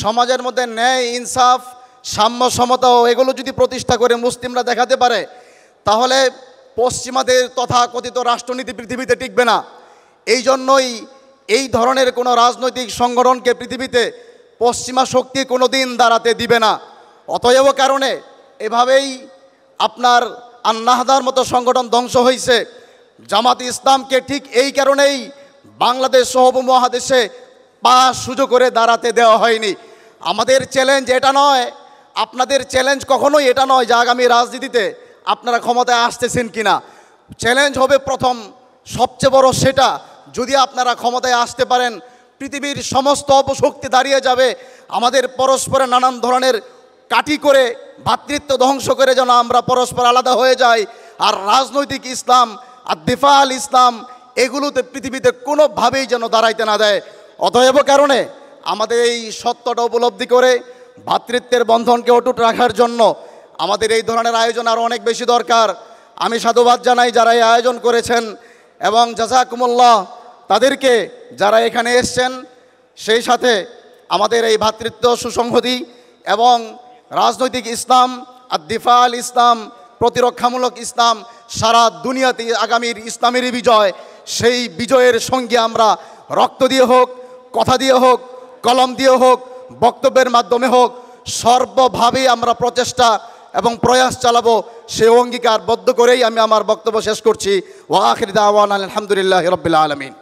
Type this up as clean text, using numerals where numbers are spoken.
সমাজের মধ্যে ন্যায়, ইনসাফ, সাম্য, সমতা এগুলো যদি প্রতিষ্ঠা করে মুসলিমরা দেখাতে পারে, তাহলে পশ্চিমাদের তথাকথিত রাষ্ট্রনীতি পৃথিবীতে টিকবে না। এই জন্যই এই ধরনের কোনো রাজনৈতিক সংগঠনকে পৃথিবীতে পশ্চিমা শক্তি কোনো দিন দাঁড়াতে দিবে না। অতএব কারণে এভাবেই আপনার আন্নাহদার মতো সংগঠন ধ্বংস হয়েছে। জামাত ইসলামকে ঠিক এই কারণেই বাংলাদেশ সহ উপমহাদেশে পা সুযোগ করে দাঁড়াতে দেওয়া হয়নি। আমাদের চ্যালেঞ্জ এটা নয়, আপনাদের চ্যালেঞ্জ কখনোই এটা নয় যে আগামী রাজনীতিতে আপনারা ক্ষমতায় আসতেছেন কিনা। চ্যালেঞ্জ হবে প্রথম, সবচেয়ে বড় সেটা, যদি আপনারা ক্ষমতায় আসতে পারেন, পৃথিবীর সমস্ত অপশক্তি দাঁড়িয়ে যাবে। আমাদের পরস্পরের নানান ধরনের কাটি করে ভ্রাতৃত্ব ধ্বংস করে যেন আমরা পরস্পর আলাদা হয়ে যাই। আর রাজনৈতিক ইসলাম আর দিফা আল ইসলাম এগুলোতে পৃথিবীতে কোনোভাবেই যেন দাঁড়াইতে না দেয়। অতএব কারণে আমাদের এই সত্যটা উপলব্ধি করে ভ্রাতৃত্বের বন্ধনকে অটুট রাখার জন্য আমাদের এই ধরনের আয়োজন আরও অনেক বেশি দরকার। আমি সাধুবাদ জানাই যারা এই আয়োজন করেছেন, এবং জাযাকুমুল্লাহ তাদেরকে যারা এখানে এসছেন। সেই সাথে আমাদের এই ভ্রাতৃত্ব, সুসংহতি এবং রাজনৈতিক ইসলাম আর দিফা আল ইসলাম, প্রতিরক্ষামূলক ইসলাম সারা দুনিয়াতে আগামীর ইসলামেরই বিজয়। সেই বিজয়ের সঙ্গে আমরা রক্ত দিয়ে হোক, কথা দিয়ে হোক, কলম দিয়ে হোক, বক্তব্যের মাধ্যমে হোক, সর্বভাবেই আমরা প্রচেষ্টা এবং প্রয়াস চালাবো। সে অঙ্গীকারবদ্ধ করেই আমি আমার বক্তব্য শেষ করছি। ওয়া আখির দাওয়ানা আলহামদুলিল্লাহি রাব্বিল আলামিন।